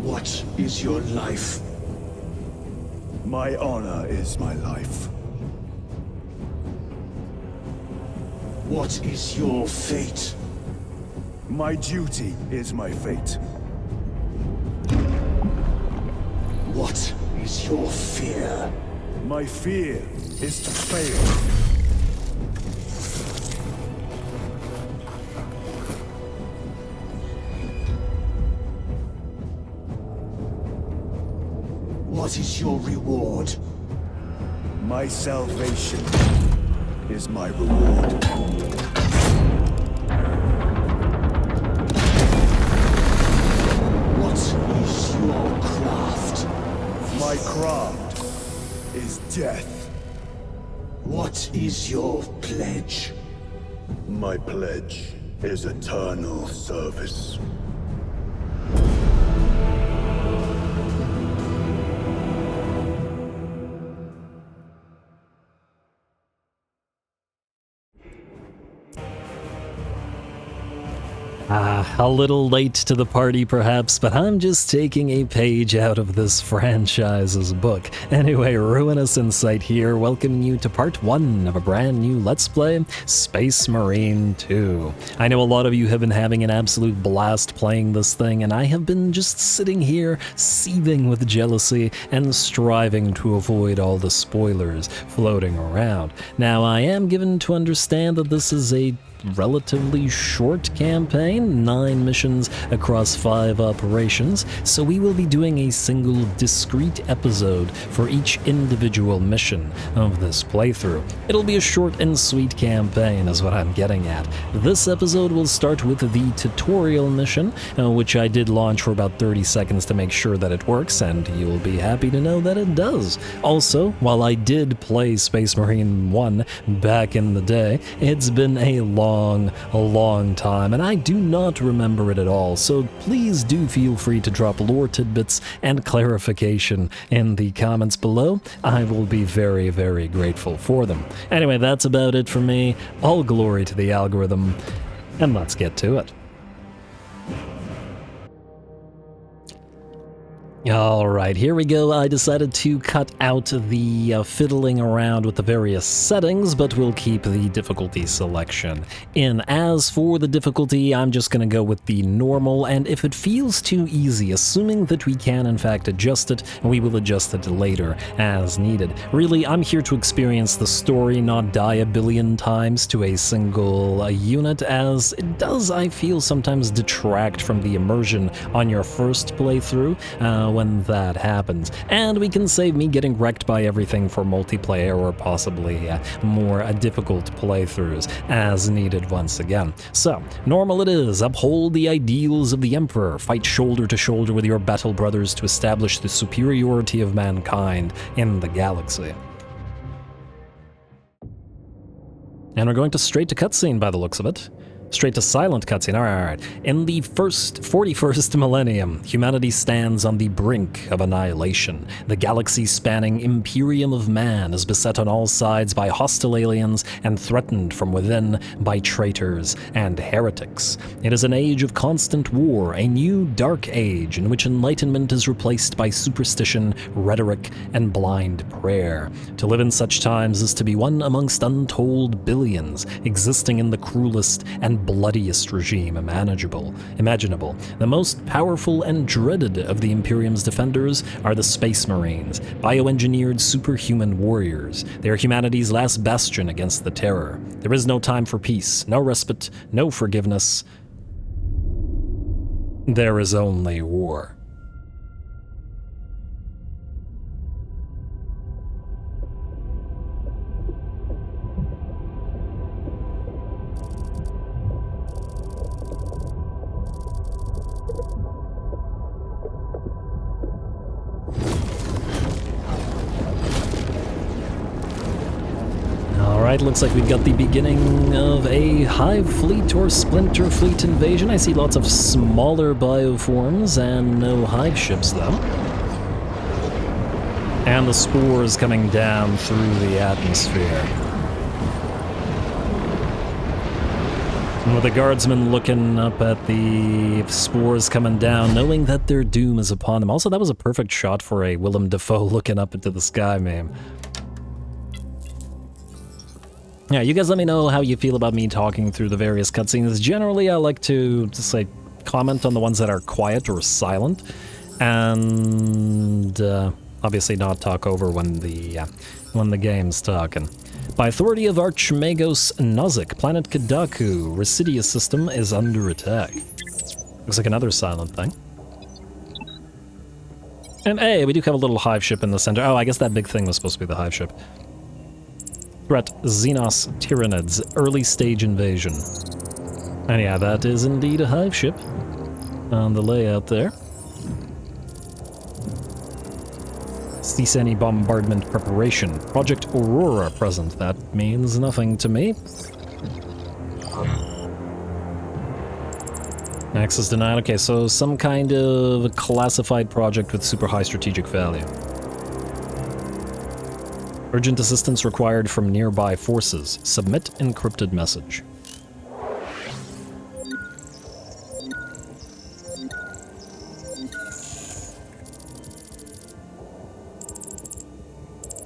What is your life? My honor is my life. What is your fate? My duty is my fate. What is your fear? My fear is to fail. What is your reward? My salvation is my reward. What is your craft? My craft is death. What is your pledge? My pledge is eternal service. A little late to the party perhaps, but I'm just taking a page out of this franchise's book. Anyway, RuinusInsight here, welcoming you to part 1 of a brand new Let's Play, Space Marine 2. I know a lot of you have been having an absolute blast playing this thing, and I have been just sitting here seething with jealousy and striving to avoid all the spoilers floating around. Now, I am given to understand that this is a relatively short campaign, 9 missions across 5 operations, so we will be doing a single discrete episode for each individual mission of this playthrough. It'll be a short and sweet campaign is what I'm getting at. This episode will start with the tutorial mission, which I did launch for about 30 seconds to make sure that it works, and you'll be happy to know that it does. Also, while I did play Space Marine 1 back in the day, it's been a long time, and I do not remember it at all, so please do feel free to drop lore tidbits and clarification in the comments below. I will be very, very grateful for them. Anyway, that's about it for me. All glory to the algorithm, and let's get to it. Alright, here we go. I decided to cut out the fiddling around with the various settings, but we'll keep the difficulty selection in. As for the difficulty, I'm just going to go with the normal, and if it feels too easy, assuming that we can in fact adjust it, we will adjust it later as needed. Really, I'm here to experience the story, not die a billion times to a single unit, as it does, I feel, sometimes detract from the immersion on your first playthrough when that happens. And we can save me getting wrecked by everything for multiplayer or possibly more difficult playthroughs as needed once again. So, normal it is. Uphold the ideals of the Emperor. Fight shoulder to shoulder with your battle brothers to establish the superiority of mankind in the galaxy. And we're going to straight to cutscene by the looks of it. Straight to silent cutscene. All right. In the 41st millennium, humanity stands on the brink of annihilation. The galaxy-spanning Imperium of Man is beset on all sides by hostile aliens and threatened from within by traitors and heretics. It is an age of constant war, a new dark age in which enlightenment is replaced by superstition, rhetoric, and blind prayer. To live in such times is to be one amongst untold billions, existing in the cruelest and bloodiest regime imaginable. The most powerful and dreaded of the Imperium's defenders are the Space Marines, bioengineered superhuman warriors. They are humanity's last bastion against the Terror. There is no time for peace, no respite, no forgiveness. There is only war. Alright, looks like we've got the beginning of a Hive Fleet or Splinter Fleet invasion. I see lots of smaller bioforms and no Hive ships, though. And the spores coming down through the atmosphere. With the guardsmen looking up at the spores coming down, knowing that their doom is upon them. Also, that was a perfect shot for a Willem Dafoe looking up into the sky meme. Yeah, you guys let me know how you feel about me talking through the various cutscenes. Generally, I like to just like comment on the ones that are quiet or silent, and obviously not talk over when the game's talking. By authority of Archmagos Nozick, planet Kadaku, Residia system is under attack. Looks like another silent thing. And hey, we do have a little hive ship in the center. Oh, I guess that big thing was supposed to be the hive ship. Threat, Xenos Tyranids, early stage invasion. And yeah, that is indeed a hive ship on the layout there. Stiseni bombardment preparation. Project Aurora present. That means nothing to me. Access denied. Okay, so some kind of classified project with super high strategic value. Urgent assistance required from nearby forces. Submit encrypted message.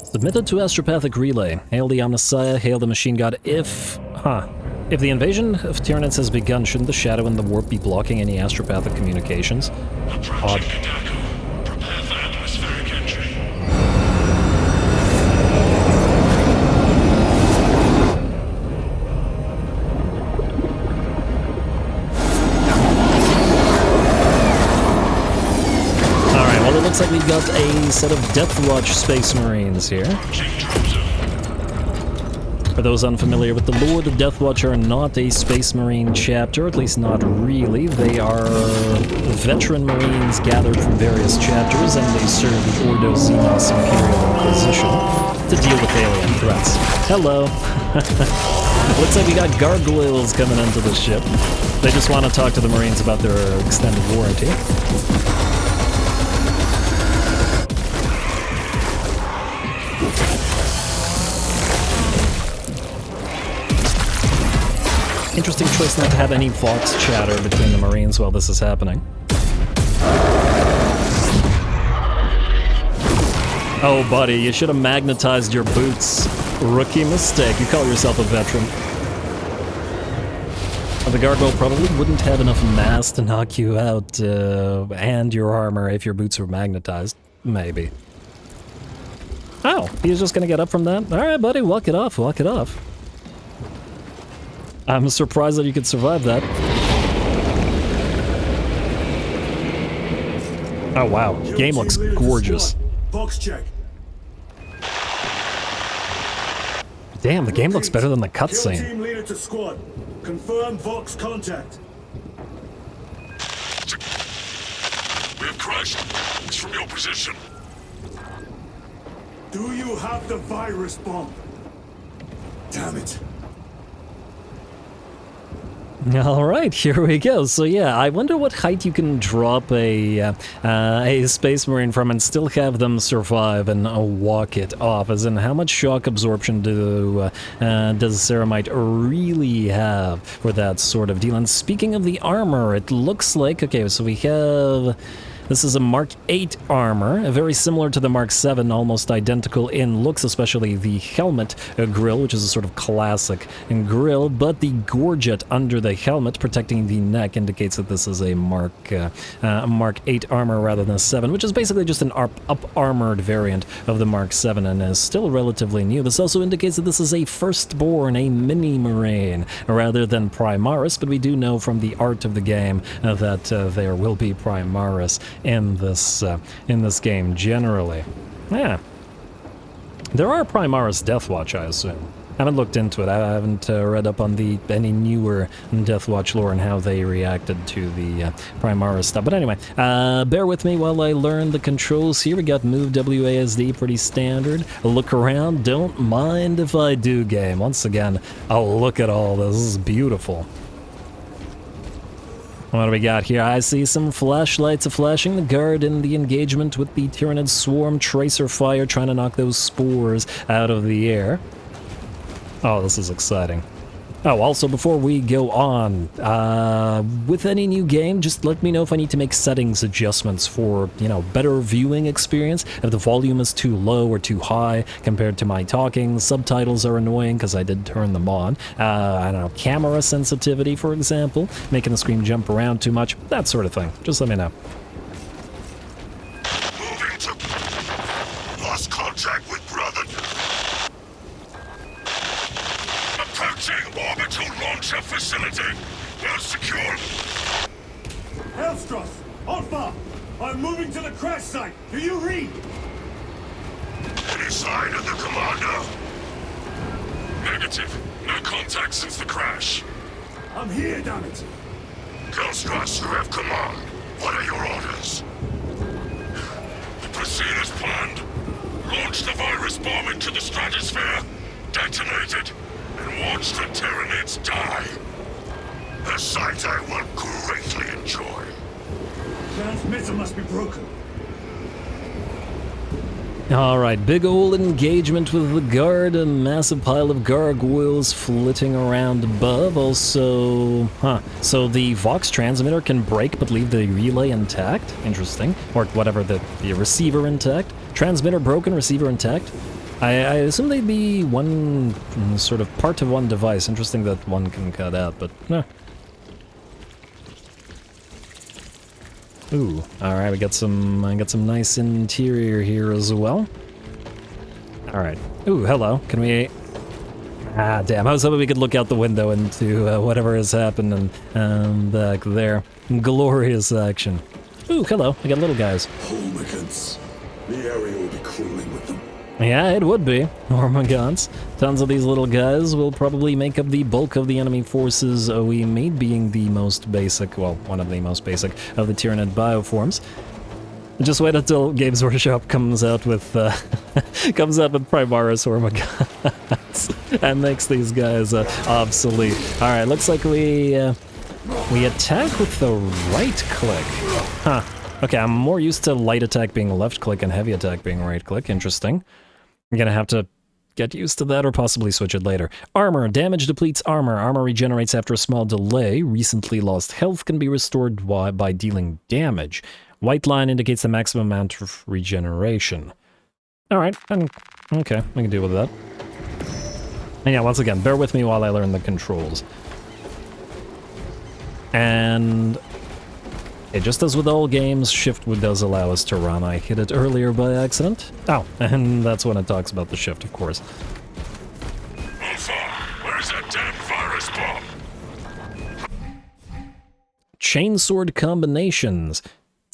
Submitted to Astropathic Relay. Hail the Omnissiah, hail the Machine God. If the invasion of Tyranids has begun, shouldn't the Shadow and the Warp be blocking any astropathic communications? Odd. Prepare for atmospheric entry. Alright, well it looks like we've got a set of Deathwatch Space Marines here. For those unfamiliar with the lore, the Deathwatch are not a Space Marine chapter, at least not really. They are veteran Marines gathered from various chapters, and they serve the Ordo Xenos Imperial Inquisition to deal with alien threats. Hello! Looks like we got gargoyles coming into the ship. They just want to talk to the Marines about their extended warranty. Interesting choice not to have any Vox chatter between the Marines while this is happening. Oh, buddy, you should have magnetized your boots. Rookie mistake. You call yourself a veteran. Well, the gargoyle probably wouldn't have enough mass to knock you out, and your armor if your boots were magnetized. Maybe. Oh, he's just gonna get up from that? Alright, buddy, walk it off, walk it off. I'm surprised that you could survive that. Oh wow, game looks gorgeous. Box check. Damn, the game looks better than the cutscene. Team leader to squad. Confirm Vox contact. We have crashed. It's from your position. Do you have the virus bomb? Damn it. Alright, here we go. So yeah, I wonder what height you can drop a Space Marine from and still have them survive and walk it off. As in, how much shock absorption does Ceramite really have for that sort of deal? And speaking of the armor, it looks like... Okay, so we have... This is a Mark 8 armor, very similar to the Mark 7, almost identical in looks, especially the helmet grill, which is a sort of classic grill, but the gorget under the helmet protecting the neck indicates that this is a Mark 8 armor rather than a 7, which is basically just an up-armored variant of the Mark 7 and is still relatively new. This also indicates that this is a Firstborn, a mini-marine, rather than Primaris, but we do know from the art of the game that there will be Primaris in this game generally. Yeah. There are Primaris Deathwatch, I assume. I haven't looked into it. I haven't read up on any newer Deathwatch lore and how they reacted to the Primaris stuff. But anyway, bear with me while I learn the controls here. We got move WASD, pretty standard. Look around, don't mind if I do, game. Once again, oh, look at all this. This is beautiful. What do we got here? I see some flashlights flashing. The guard in the engagement with the Tyranid swarm tracer fire, trying to knock those spores out of the air. Oh, this is exciting. Oh, also before we go on, with any new game, just let me know if I need to make settings adjustments for, you know, better viewing experience. If the volume is too low or too high compared to my talking, subtitles are annoying because I did turn them on. I don't know, camera sensitivity, for example, making the screen jump around too much, that sort of thing. Just let me know. Moving to... Lost contact with brother. Approaching orbital launcher facility. Well secured. Elstros, Alpha! I'm moving to the crash site. Do you read? Any sign of the commander? Negative. No contact since the crash. I'm here, damn it! Elstros, you have command. What are your orders? Proceed as planned. Launch the virus bomb into the stratosphere. Detonate it. And watch the Tyranids die. A sight I will greatly enjoy. Transmitter must be broken. Alright, big ol' engagement with the guard, a massive pile of gargoyles flitting around above. Also, so the Vox transmitter can break but leave the relay intact? Interesting. Or whatever, the receiver intact? Transmitter broken, receiver intact? I assume they'd be one sort of part of one device. Interesting that one can cut out, but Ooh, alright, we got some nice interior here as well. Alright. Ooh, hello. Can we... Ah, damn, I was hoping we could look out the window into whatever has happened and back there. Glorious action. Ooh, hello. We got little guys. Homicans. The area will be crawling with them. Yeah, it would be. Ormagons. Tons of these little guys will probably make up the bulk of the enemy forces, we made being the most basic, well, one of the most basic of the Tyranid bioforms. Just wait until Games Workshop comes out with Primaris Ormagons and makes these guys obsolete. Alright, looks like we attack with the right click. Huh. Okay, I'm more used to light attack being left click and heavy attack being right click. Interesting. I'm gonna have to get used to that or possibly switch it later. Armor. Damage depletes armor. Armor regenerates after a small delay. Recently lost health can be restored by dealing damage. White line indicates the maximum amount of regeneration. Alright, okay, we can deal with that. And yeah, once again, bear with me while I learn the controls. And... just as with all games, shift does allow us to run. I hit it earlier by accident. Oh, and that's when it talks about the shift, of course. Alpha, where's that damn virus bomb? Chainsword combinations.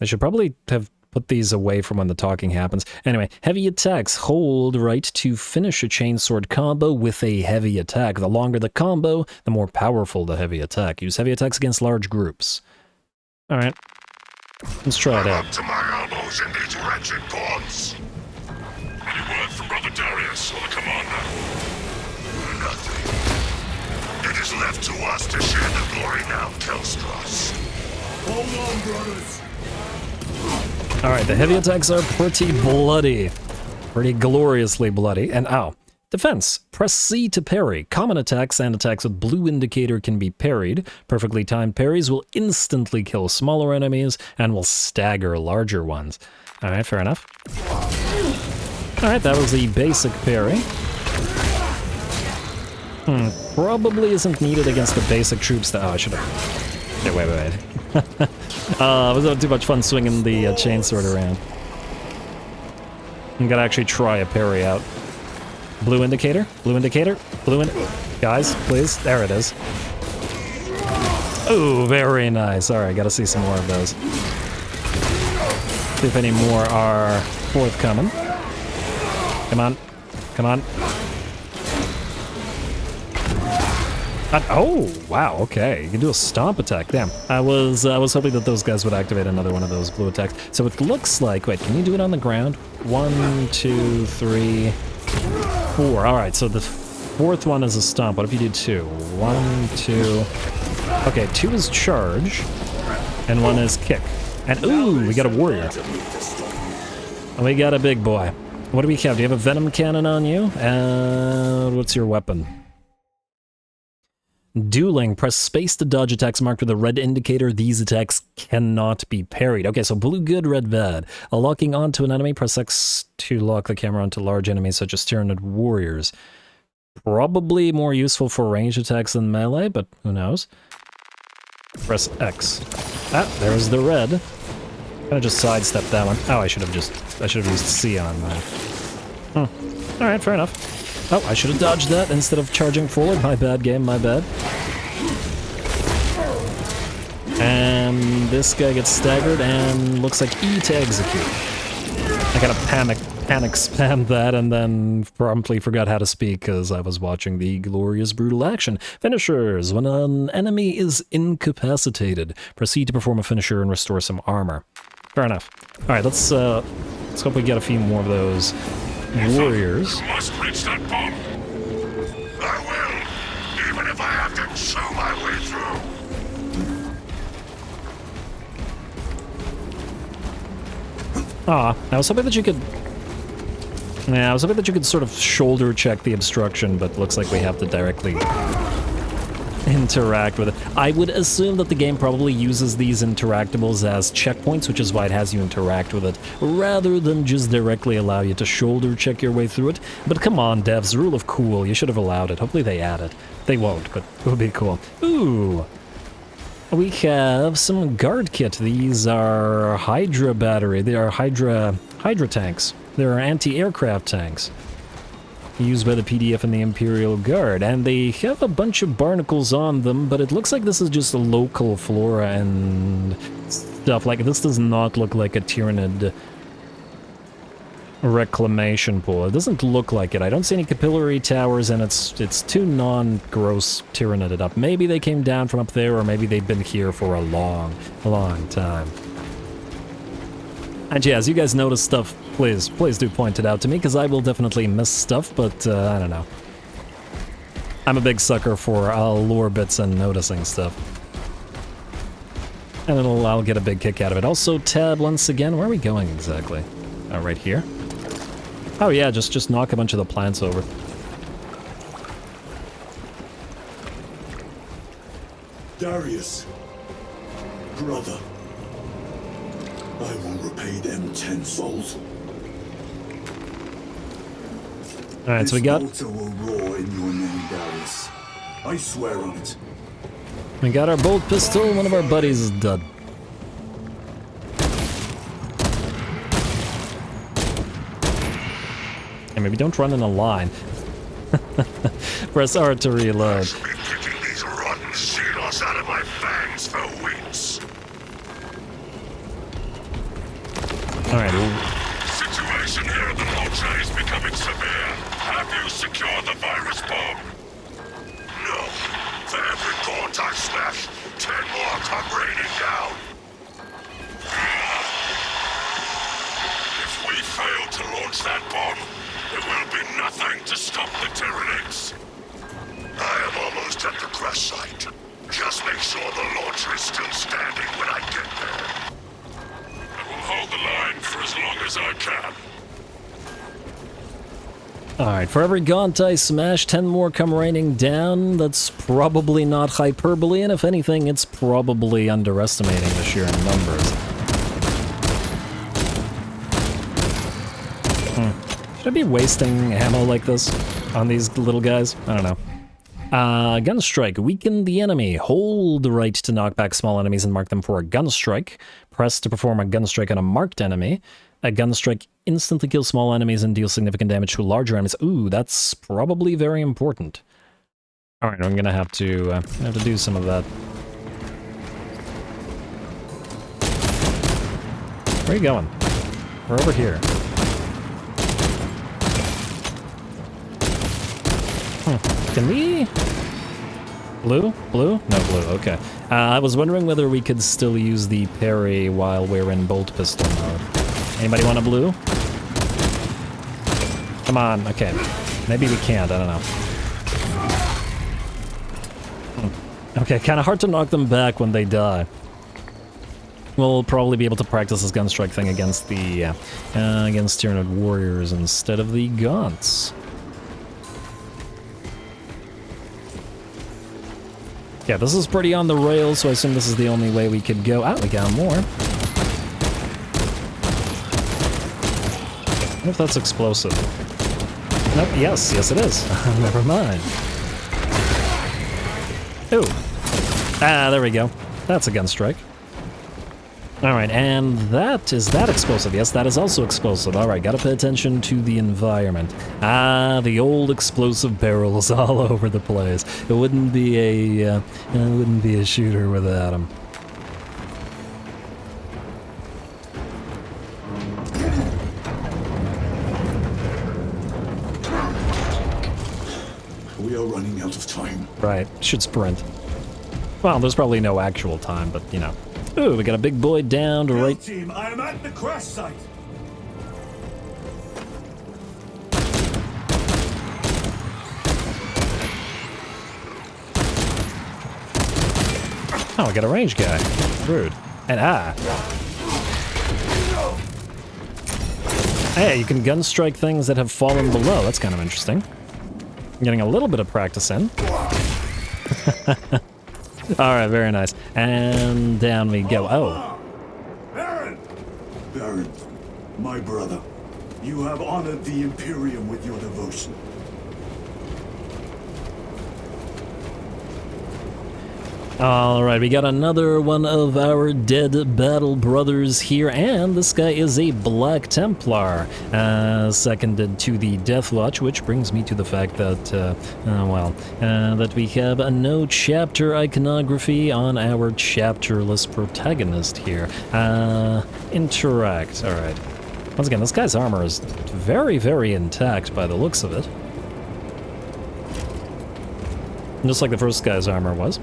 I should probably have put these away from when the talking happens. Anyway, heavy attacks. Hold right to finish a chainsword combo with a heavy attack. The longer the combo, the more powerful the heavy attack. Use heavy attacks against large groups. Alright, let's try it out. Up to my elbows in these wretched bonds. Any word from Brother Darius or the commander? Nothing. It is left to us to share the glory now, Kelstros. Hold on, brothers. Alright, the heavy attacks are pretty bloody. Pretty gloriously bloody. And ow. Defense. Press C to parry. Common attacks and attacks with blue indicator can be parried. Perfectly timed parries will instantly kill smaller enemies and will stagger larger ones. Alright, fair enough. Alright, that was the basic parry. Probably isn't needed against the basic troops that... Oh, I should have... Okay, wait. I was having too much fun swinging the chainsword around. I'm gonna actually try a parry out. Blue indicator, blue indicator, guys, please. There it is. Oh, very nice. All right, gotta see some more of those. See if any more are forthcoming. Come on, come on. Oh, wow, okay. You can do a stomp attack, damn. I was hoping that those guys would activate another one of those blue attacks. So it looks like, wait, can you do it on the ground? 1, 2, 3, 4. All right, so the fourth one is a stomp. What if you do 2? 1, 2. Okay, 2 is charge, and 1 is kick. And ooh, we got a warrior. And we got a big boy. What do we have? Do you have a venom cannon on you? What's your weapon? Dueling. Press space to dodge attacks marked with a red indicator. These attacks cannot be parried. Okay, so blue good, red bad. Locking onto an enemy. Press X to lock the camera onto large enemies such as Tyranid warriors. Probably more useful for ranged attacks than melee, but who knows. Press X. Ah, there's the red. Gonna just sidestep that one. Oh, I should have used C on that. Alright, fair enough. Oh, I should have dodged that instead of charging forward. My bad, game, my bad. And this guy gets staggered and looks like E to execute. I gotta panic spam that and then promptly forgot how to speak because I was watching the glorious brutal action. Finishers. When an enemy is incapacitated, proceed to perform a finisher and restore some armor. Fair enough. Alright, let's hope we get a few more of those warriors. You must reach that bomb. I will, even if I have to chew my way through. I was hoping that you could... Yeah, I was hoping that you could sort of shoulder check the obstruction, but looks like we have to directly interact with it. I would assume that the game probably uses these interactables as checkpoints, which is why it has you interact with it, rather than just directly allow you to shoulder check your way through it. But come on, devs, rule of cool, you should have allowed it. Hopefully they add it. They won't, but it would be cool. Ooh! We have some guard kit. These are Hydra battery. They are Hydra tanks. They're anti-aircraft tanks used by the PDF and the Imperial Guard, and they have a bunch of barnacles on them, but it looks like this is just a local flora and stuff. Like, this does not look like a Tyranid reclamation pool. It doesn't look like it. I don't see any capillary towers, and it's too non-gross Tyranided up. Maybe they came down from up there, or maybe they've been here for a long, long time. And yeah, as you guys notice stuff, please do point it out to me, because I will definitely miss stuff, but I don't know. I'm a big sucker for lore bits and noticing stuff. And I'll get a big kick out of it. Also, tab once again, where are we going exactly? Oh, right here? Oh yeah, just knock a bunch of the plants over. Darius, brother, I will repay them tenfold. Alright, so we got... This altar will roar in your name, Darius. I swear on it. We got our bolt pistol, one of our buddies is dead. And maybe don't run in a line. Press R to reload. I've been picking these rotten seals out of my fangs for weeks. Alright. Situation here at the launcher is becoming severe. Have you secured the virus bomb? No. For every gaunt I smash, 10 more come raining down. If we fail to launch that bomb, there will be nothing to stop the Tyranids. I am almost at the crash site. Just make sure the launcher is still standing when I get there. I will hold the line for as long as I can. Alright, for every gaunt I smash, 10 more come raining down. That's probably not hyperbole, and if anything, it's probably underestimating the sheer numbers. Should I be wasting ammo like this on these little guys? I don't know. Gunstrike. Weaken the enemy. Hold the right to knock back small enemies and mark them for a gunstrike. Press to perform a gunstrike on a marked enemy. A gunstrike instantly kills small enemies and deals significant damage to larger enemies. Ooh, that's probably very important. Alright, I'm gonna have to do some of that. Where are you going? We're over here. Can we... Blue? Blue? No, blue, okay. I was wondering whether we could still use the parry while we're in bolt pistol mode. Anybody want a blue? Come on, okay. Maybe we can't, I don't know. Okay, kind of hard to knock them back when they die. We'll probably be able to practice this gunstrike thing against the, against Tyranid warriors instead of the gaunts. Yeah, this is pretty on the rails, so I assume this is the only way we could go. Ah, we got more. I wonder if that's explosive. Nope, yes it is. Never mind. Ooh. Ah, there we go. That's a gun strike. Alright, and is that explosive? Yes, that is also explosive. Alright, gotta pay attention to the environment. Ah, the old explosive barrels all over the place. It wouldn't be a shooter without them. We are running out of time. Right, should sprint. Well, there's probably no actual time, but you know. Ooh, we got a big boy down to right. Team, I am at the crash site. Oh, we got a range guy. Rude. And hey, you can gun strike things that have fallen below. That's kind of interesting. I'm getting a little bit of practice in. Alright, very nice. And down we go. Oh. Baron! Baron, my brother, you have honored the Imperium with your devotion. Alright, we got another one of our dead battle brothers here, and this guy is a Black Templar, seconded to the Deathwatch, which brings me to the fact that, that we have a no chapter iconography on our chapterless protagonist here. Interact, alright. Once again, this guy's armor is very, very intact by the looks of it. Just like the first guy's armor was.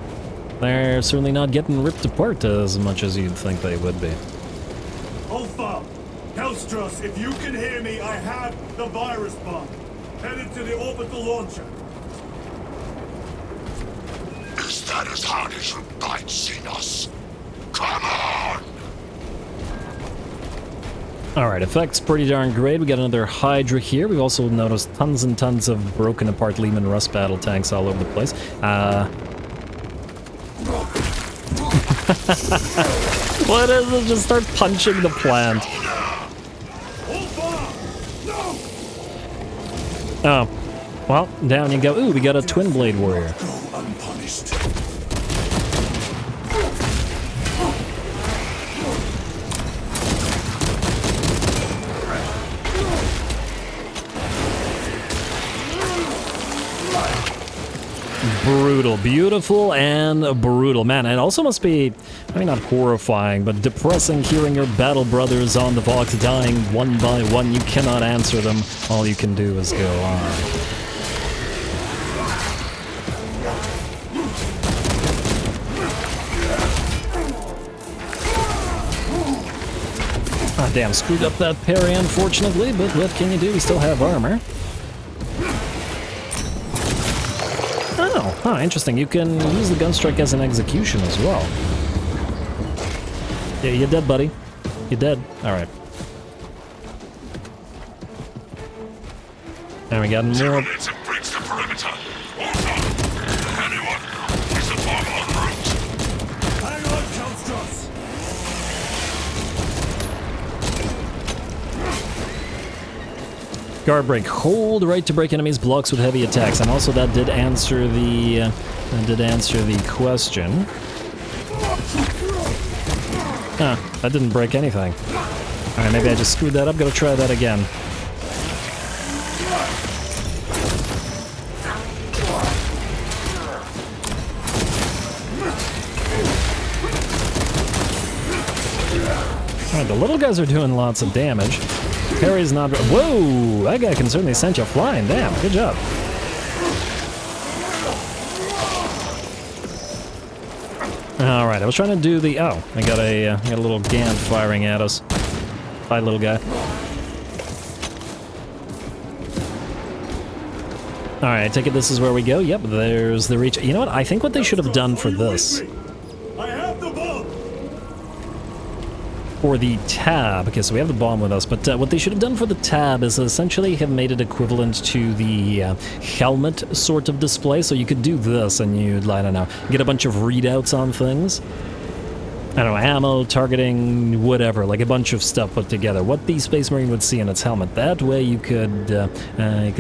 They're certainly not getting ripped apart as much as you'd think they would be. Alpha! Hellstros, if you can hear me, I have the virus bomb. Headed to the orbital launcher. Is that as hard as you bite, Xenos? Come on! Alright, effects pretty darn great. We got another Hydra here. We've also noticed tons and tons of broken apart Lehman Russ battle tanks all over the place. What is it? Just start punching the plant. Oh. Well, down you go. Ooh, we got a Twin Blade Warrior. Go unpunished. Brutal. Beautiful and brutal. Man, it also must be, I mean, not horrifying, but depressing hearing your battle brothers on the Vox dying one by one. You cannot answer them. All you can do is go on. Ah, damn, screwed up that parry, unfortunately, but what can you do? We still have armor. Oh, huh, interesting. You can use the gun strike as an execution as well. Yeah, you're dead, buddy. You're dead. Alright. And we got more. Tyranids and breaks the perimeter. Anyone? Is the bomb en route? Hang on, Hellstros! Guard break. Hold right to break enemies' blocks with heavy attacks, and also that did answer the question. Huh, that didn't break anything. Alright, maybe I just screwed that up. Gotta try that again. Alright, the little guys are doing lots of damage. Parry's not... Whoa! That guy can certainly send you flying. Damn, good job. Alright, I was trying to do the... Oh, I got a little Gant firing at us. Bye, little guy. Alright, I take it this is where we go. Yep, there's the reach. You know what? I think what they should have done for this... I have the bomb! for the tab, okay, so we have the bomb with us, but what they should have done for the tab is essentially have made it equivalent to the helmet sort of display, so you could do this and you'd, I don't know, get a bunch of readouts on things. I don't know, ammo, targeting, whatever, like a bunch of stuff put together. What the Space Marine would see in its helmet. That way you could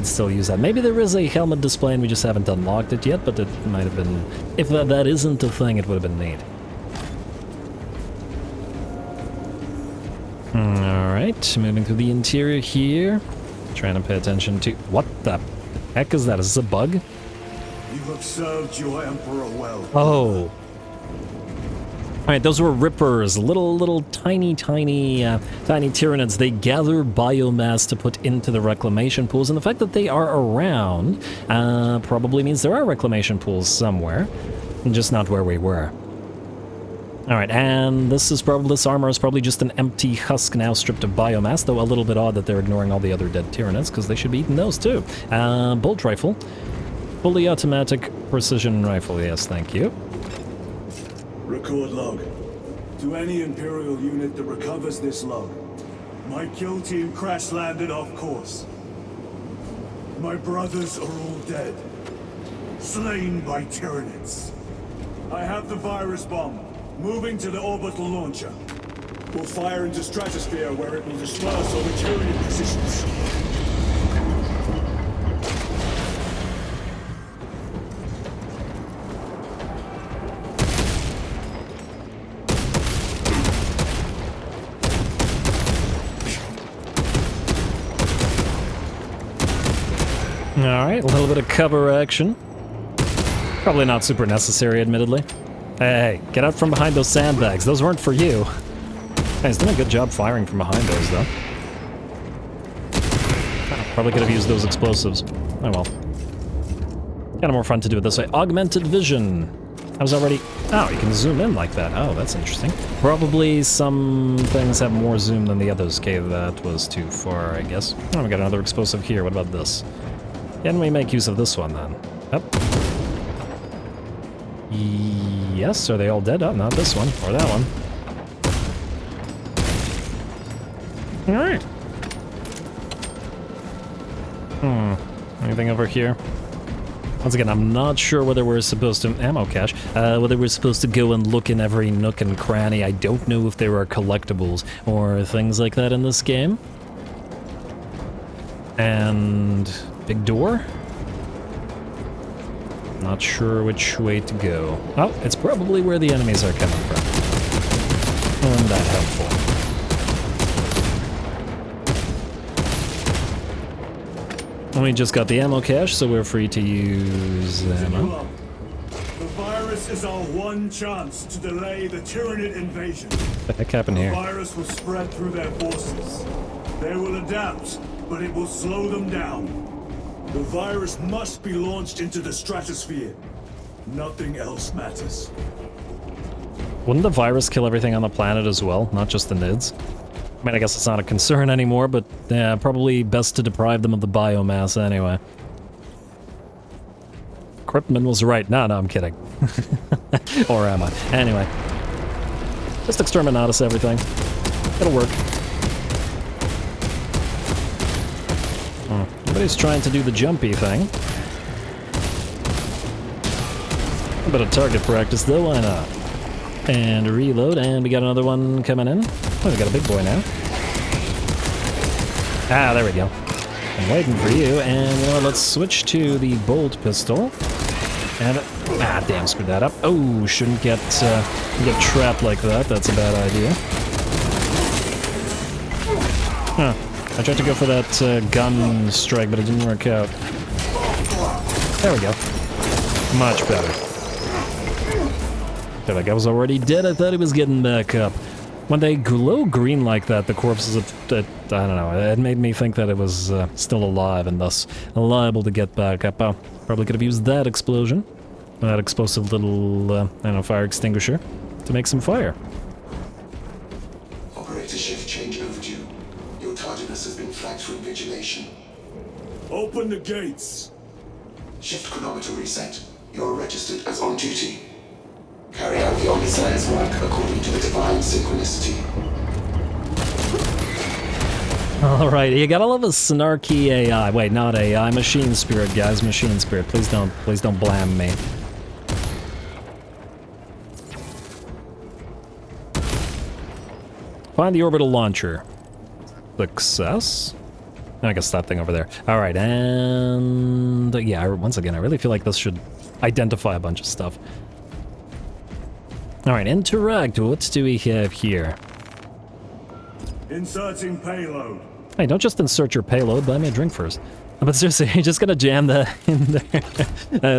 still use that. Maybe there is a helmet display and we just haven't unlocked it yet, but it might have been... If that isn't a thing, it would have been neat. Alright, moving through the interior here. Trying to pay attention to... What the heck is that? Is this a bug? You have served your Emperor well. Oh. Alright, those were Rippers. Little tiny Tyranids. They gather biomass to put into the reclamation pools, and the fact that they are around probably means there are reclamation pools somewhere, just not where we were. Alright, and this armor is probably just an empty husk now stripped of biomass, though a little bit odd that they're ignoring all the other dead Tyranids, because they should be eating those too. Bolt rifle. Fully automatic precision rifle, yes, thank you. Record log. To any Imperial unit that recovers this log, my kill team crash-landed off course. My brothers are all dead. Slain by Tyranids. I have the virus bomb. Moving to the orbital launcher. We'll fire into stratosphere where it will disperse over Tyranid positions. Alright, a little bit of cover action. Probably not super necessary, admittedly. Hey, get out from behind those sandbags. Those weren't for you. Hey, he's done a good job firing from behind those, though. Probably could have used those explosives. Oh well. Kind of more fun to do it this way. Augmented vision. I was already... Oh, you can zoom in like that. Oh, that's interesting. Probably some things have more zoom than the others. Okay, that was too far, I guess. Oh, we got another explosive here. What about this? Can we make use of this one, then? Up. Yes, are they all dead? Oh, not this one, or that one. Alright. Anything over here? Once again, I'm not sure whether we're supposed to... Ammo cache. Whether we're supposed to go and look in every nook and cranny. I don't know if there are collectibles or things like that in this game. And... big door? Not sure which way to go. Oh, it's probably where the enemies are coming from. Isn't that helpful? And we just got the ammo cache, so we're free to use ammo. The virus is our one chance to delay the Tyranid invasion. What the heck happened here? The virus will spread through their forces. They will adapt, but it will slow them down. The virus must be launched into the stratosphere. Nothing else matters. Wouldn't the virus kill everything on the planet as well, not just the nids? I mean, I guess it's not a concern anymore, but yeah, probably best to deprive them of the biomass anyway. Kryptman was right. No, I'm kidding. Or am I? Anyway. Just exterminatus everything. It'll work. Nobody's trying to do the jumpy thing. A bit of target practice though, why not? And reload, and we got another one coming in. Oh, we got a big boy now. Ah, there we go. I'm waiting for you, and you know what, let's switch to the bolt pistol. And, ah, damn, screwed that up. Oh, shouldn't get trapped like that, that's a bad idea. Huh. I tried to go for that gun strike, but it didn't work out. There we go. Much better. I feel like I was already dead. I thought he was getting back up. When they glow green like that, the corpses, I don't know, it made me think that it was still alive and thus liable to get back up. Oh, probably could have used that explosion. That explosive little, I don't know, fire extinguisher to make some fire. Operator shift change overdue. Your tardiness has been flagged for invigilation. Open the gates. Shift chronometer reset. You're registered as on duty. Carry out the Omnislayer's work according to the divine synchronicity. Alright, you gotta love a snarky AI. Wait, not AI, machine spirit, guys, machine spirit. Please don't blam me. Find the orbital launcher. Success? I guess that thing over there. Alright, and yeah, once again, I really feel like this should identify a bunch of stuff. Alright, interact. What do we have here? Inserting payload. Hey, don't just insert your payload, buy me a drink first. But seriously, you're just gonna jam that in there.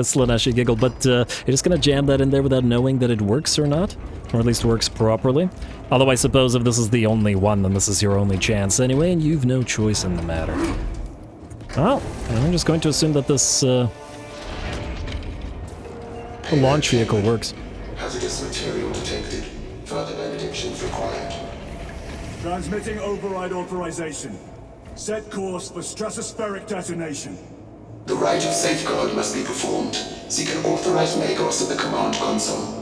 Slaneshi giggled, but you're just gonna jam that in there without knowing that it works or not? Or at least works properly? Although I suppose if this is the only one, then this is your only chance anyway, and you've no choice in the matter. Well, I'm just going to assume that this launch vehicle works. Hazardous material detected. Further benedictions required. Transmitting override authorization. Set course for stratospheric detonation. The rite of safeguard must be performed. Seek an authorized Magos at the command console.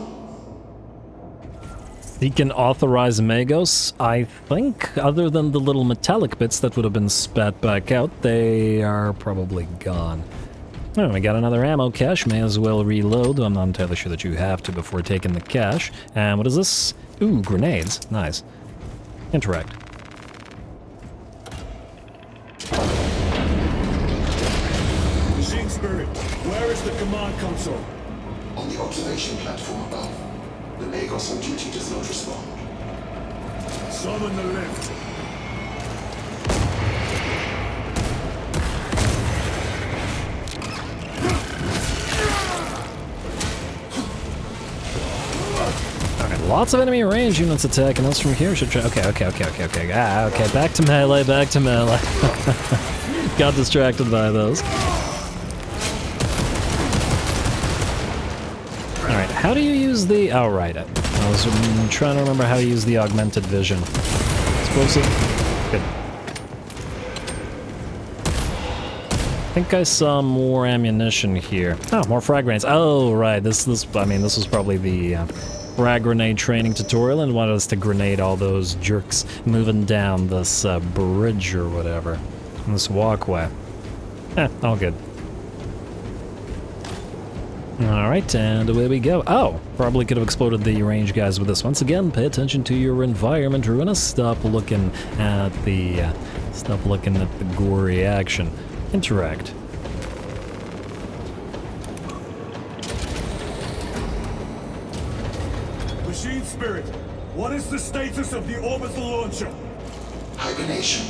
Seek an authorized Magos? I think, other than the little metallic bits that would have been spat back out, they are probably gone. Oh, we got another ammo cache, may as well reload, though I'm not entirely sure that you have to before taking the cache. And what is this? Ooh, grenades. Nice. Interact. Machine Spirit, where is the command console? On the observation platform above. The Magos on duty does not respond. Summon the lift. Alright, lots of enemy range units attacking us from here. Should try. Okay. Okay, back to melee, Got distracted by those. Alright, how do you use the... Oh, right. I was trying to remember how to use the augmented vision. Explosive? Good. I think I saw more ammunition here. Oh, more frag grenades. Oh, right. This was probably the frag grenade training tutorial and wanted us to grenade all those jerks moving down this bridge or whatever. This walkway. All good. Alright, and away we go. Oh, probably could have exploded the range guys with this. Once again, pay attention to your environment, Ruinous. Stop looking at the gory action. Interact. Machine Spirit, what is the status of the orbital launcher? Hibernation.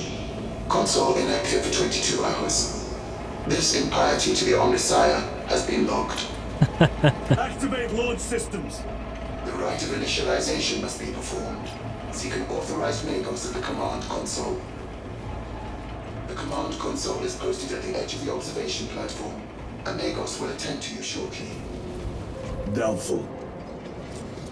Console inactive for 22 hours. This impiety to the Omnisire has been logged. Activate launch systems. The rite of initialization must be performed. Seek an authorized Magos at the command console. The command console is posted at the edge of the observation platform. A Magos will attend to you shortly. Doubtful.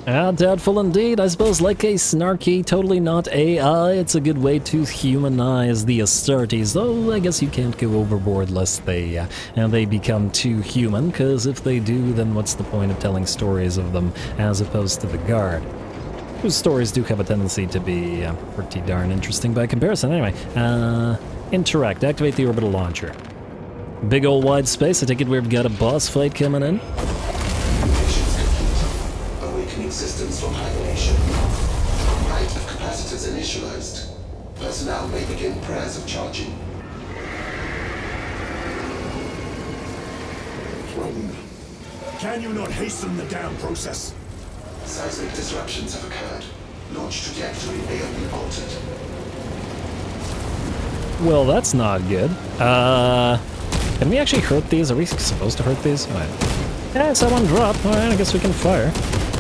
Doubtful indeed. I suppose like a snarky, totally not AI, it's a good way to humanize the Astartes, though I guess you can't go overboard lest they become too human, because if they do, then what's the point of telling stories of them as opposed to the Guard? Whose stories do have a tendency to be pretty darn interesting by comparison. Anyway, interact, activate the orbital launcher. Big ol' wide space, I take it we've got a boss fight coming in. Systems from hibernation. Rite of capacitors initialized. Personnel may begin prayers of charging. Can you not hasten the down process? Seismic disruptions have occurred. Launch trajectory may have been altered. Well, that's not good. Can we actually hurt these? Are we supposed to hurt these? Right. Yeah, I saw one drop. Alright, I guess we can fire.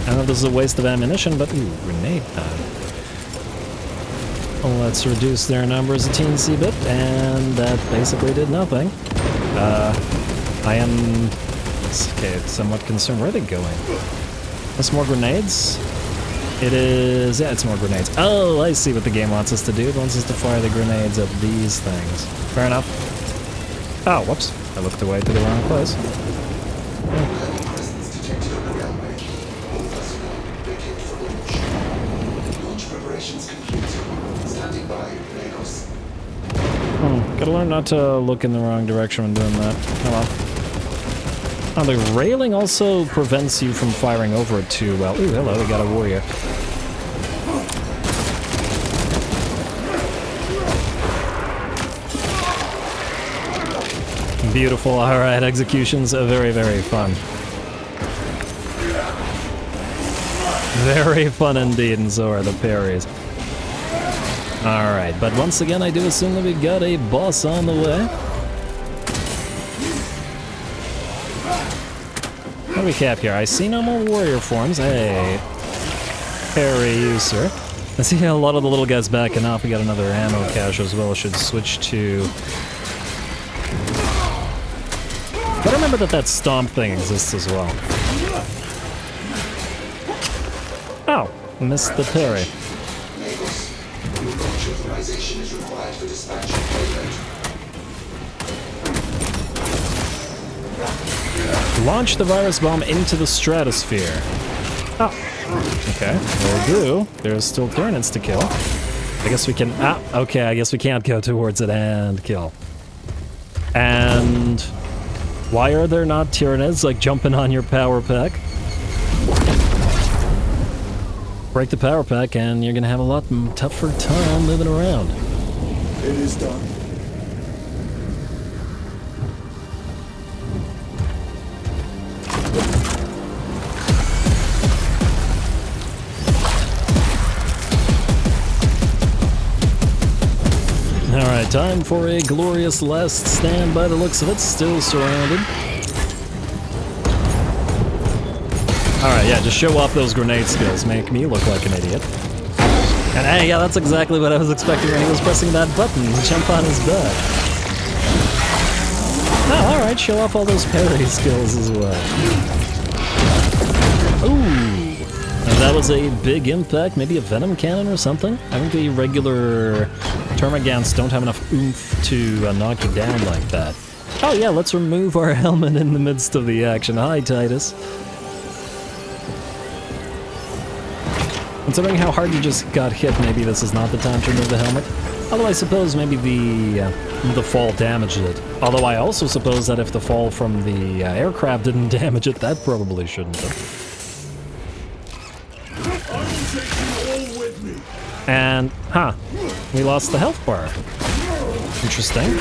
I know this is a waste of ammunition, but ooh, grenade time. Let's reduce their numbers a teensy bit, and that basically did nothing. I am somewhat concerned. Where are they going? That's more grenades? It is... yeah, it's more grenades. Oh, I see what the game wants us to do. It wants us to fire the grenades at these things. Fair enough. Oh, whoops. I looked away to the wrong place. Gotta learn not to look in the wrong direction when doing that. Oh well. Oh, the railing also prevents you from firing over it too well. Ooh, hello, we got a warrior. Beautiful, alright, executions are very, very fun. Very fun indeed, and so are the parries. Alright, but once again, I do assume that we got a boss on the way. What do we cap here? I see no more warrior forms. Hey, parry you, sir. I see a lot of the little guys backing off. We got another ammo cache as well. I should switch to... But remember that that stomp thing exists as well. Oh, missed the parry. Authorization is required for dispatching payload. Launch the virus bomb into the stratosphere. Oh, okay, will do. There's still Tyranids to kill. I guess we can... Ah, okay, I guess we can't go towards it and kill. And... why are there not Tyranids, like, jumping on your power pack? Break the power pack and you're gonna have a lot tougher time moving around. It is done. Alright, time for a glorious last stand by the looks of it, still surrounded. Alright, yeah, just show off those grenade skills, make me look like an idiot. And hey, yeah, that's exactly what I was expecting when he was pressing that button, jump on his back. Oh, alright, show off all those parry skills as well. Ooh, and that was a big impact, maybe a venom cannon or something? I think the regular termagants don't have enough oomph to knock you down like that. Oh yeah, let's remove our helmet in the midst of the action. Hi, Titus. Considering how hard you just got hit, maybe this is not the time to remove the helmet. Although I suppose maybe the fall damaged it. Although I also suppose that if the fall from the aircraft didn't damage it, that probably shouldn't have. And, we lost the health bar. Interesting.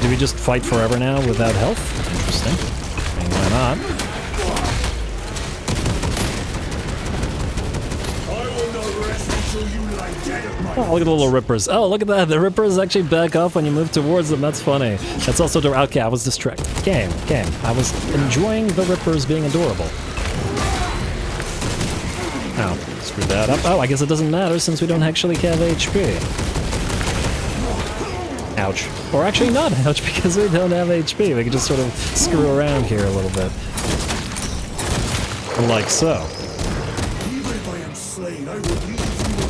Do we just fight forever now without health? Interesting. And why not? Oh, look at the little rippers. Oh, look at that. The rippers actually back off when you move towards them. That's funny. That's also... Okay, I was distracted. Game. I was enjoying the rippers being adorable. Oh, screw that up. Oh, I guess it doesn't matter since we don't actually have HP. Ouch. Or actually not ouch because we don't have HP. We can just sort of screw around here a little bit. Like so.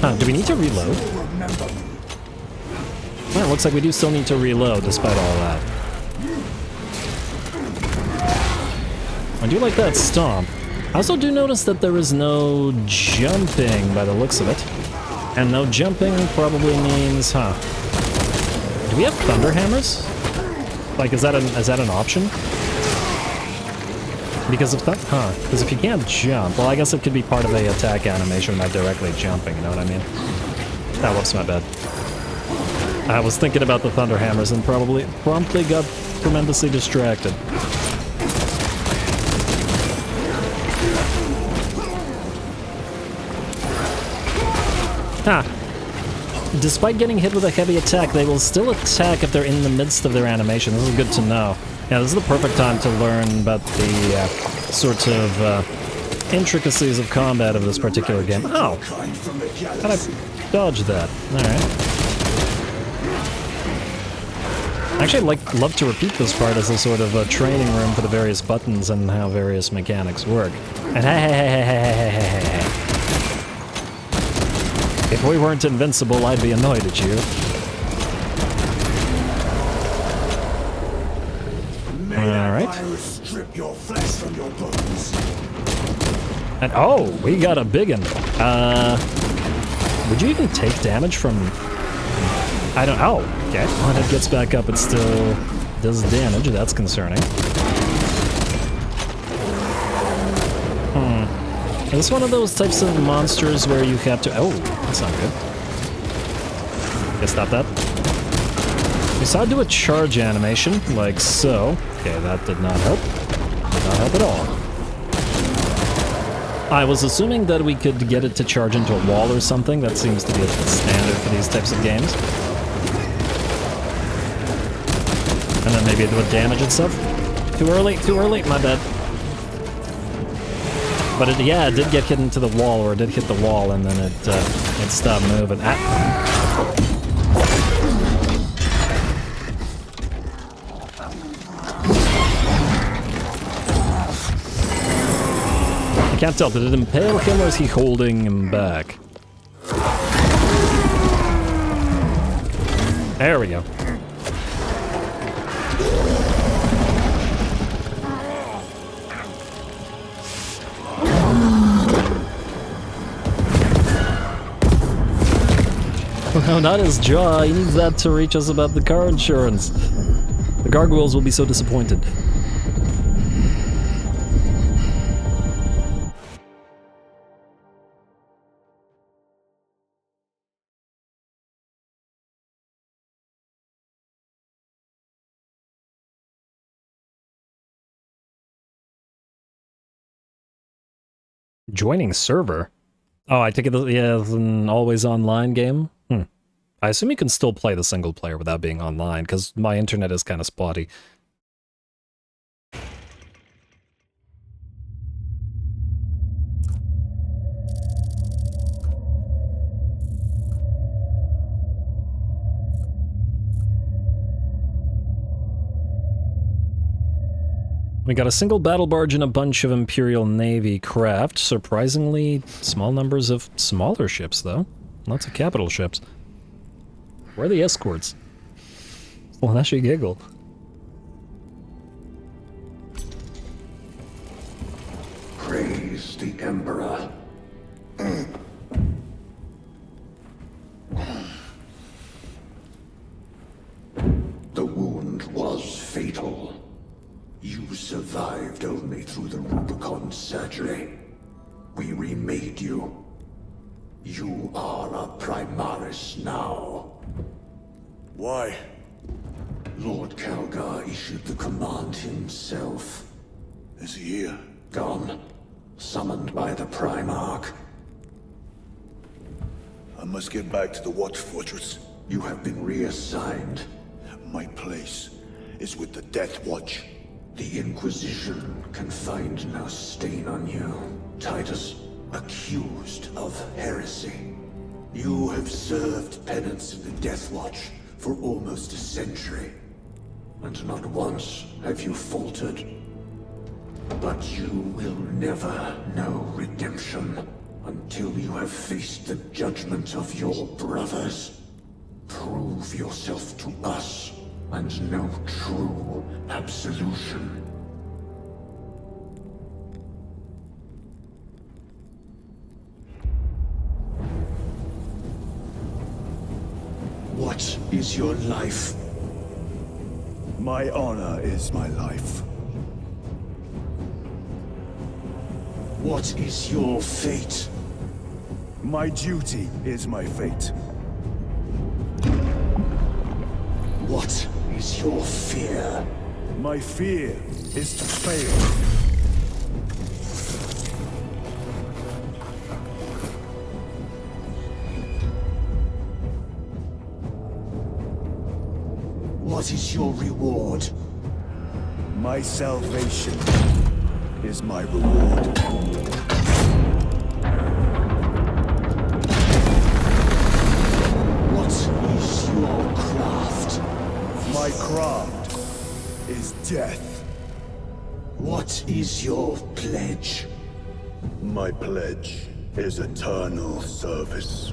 Do we need to reload? Well, it looks like we do still need to reload despite all that. I do like that stomp. I also do notice that there is no jumping by the looks of it. And no jumping probably means, do we have thunder hammers? Like, is that an option? Because of because if you can't jump, well, I guess it could be part of the attack animation without directly jumping, you know what I mean? Ah, whoops, my bad. I was thinking about the thunder hammers and promptly got tremendously distracted. Despite getting hit with a heavy attack, they will still attack if they're in the midst of their animation. This is good to know. Yeah, this is the perfect time to learn about the sorts of intricacies of combat of this particular game. Oh! How'd I dodge that? Alright. Actually, I'd love to repeat this part as a sort of a training room for the various buttons and how various mechanics work. And hey. If we weren't invincible, I'd be annoyed at you. Alright. And oh, we got a big one. Would you even take damage from... I don't... Oh, okay. When it gets back up, it still does damage. That's concerning. Is this one of those types of monsters where you have to... Oh, that's not good. Okay, stop that. We saw it do a charge animation, like so. Okay, that did not help. Did not help at all. I was assuming that we could get it to charge into a wall or something. That seems to be a standard for these types of games. And then maybe it would damage itself. Too early, my bad. But it, yeah, it did get hit into the wall, or it did hit the wall, and then it stopped moving. Ah. I can't tell, did it impale him, or is he holding him back? There we go. No, not his jaw. He needs that to reach us about the car insurance. The gargoyles will be so disappointed. Joining server? Oh, I take it, yeah, it's an always online game? I assume you can still play the single player without being online, because my internet is kind of spotty. We got a single battle barge and a bunch of Imperial Navy craft. Surprisingly, small numbers of smaller ships, though. Lots of capital ships. Where are the escorts? Well, now she giggled. Praise the Emperor. The wound was fatal. You survived only through the Rubicon surgery. We remade you. You are a Primaris now. Why? Lord Calgar issued the command himself. Is he here? Gone. Summoned by the Primarch. I must get back to the Watch Fortress. You have been reassigned. My place is with the Death Watch. The Inquisition can find no stain on you. Titus, accused of heresy. You have served penance in the Death Watch for almost a century. And not once have you faltered. But you will never know redemption until you have faced the judgment of your brothers. Prove yourself to us and know true absolution. What is your life? My honor is my life. What is your fate? My duty is my fate. What is your fear? My fear is to fail. What is your reward? My salvation is my reward. What is your craft? My craft is death. What is your pledge? My pledge is eternal service.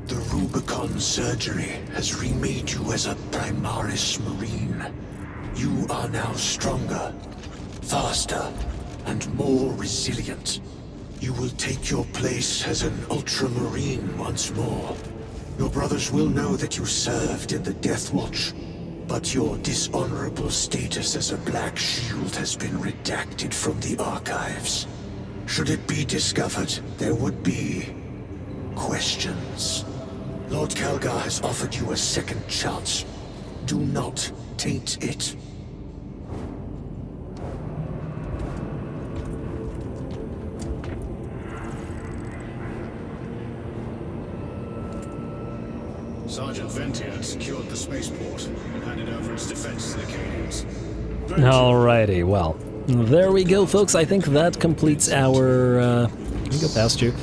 The Rubicon surgery has remade you as a Primaris Marine. You are now stronger, faster, and more resilient. You will take your place as an Ultramarine once more. Your brothers will know that you served in the Death Watch, but your dishonorable status as a Black Shield has been redacted from the archives. Should it be discovered, there would be questions. Lord Calgar has offered you a second chance. Do not taint it. Sergeant Ventier had secured the spaceport and handed over its defense to the Acadians. Alrighty, well, there we go, folks. I think that completes our, let me go past you.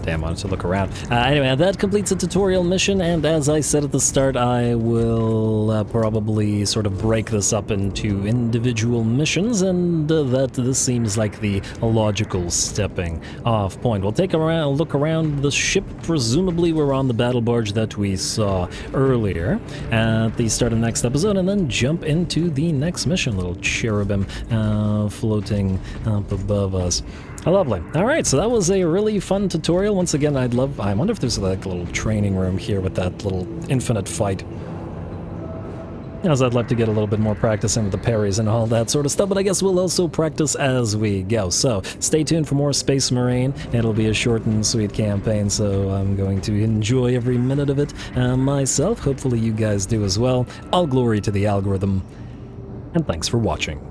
Damn, I wanted to look around. Anyway, that completes the tutorial mission, and as I said at the start, I will probably sort of break this up into individual missions, and that this seems like the logical stepping off point. We'll take a look around the ship. Presumably we're on the battle barge that we saw earlier at the start of the next episode, and then jump into the next mission. Little cherubim floating up above us. Lovely. Alright, so that was a really fun tutorial. Once again, I wonder if there's like a little training room here with that little infinite fight. As I'd like to get a little bit more practice in with the parries and all that sort of stuff, but I guess we'll also practice as we go. So, stay tuned for more Space Marine. It'll be a short and sweet campaign, so I'm going to enjoy every minute of it myself. Hopefully you guys do as well. All glory to the algorithm, and thanks for watching.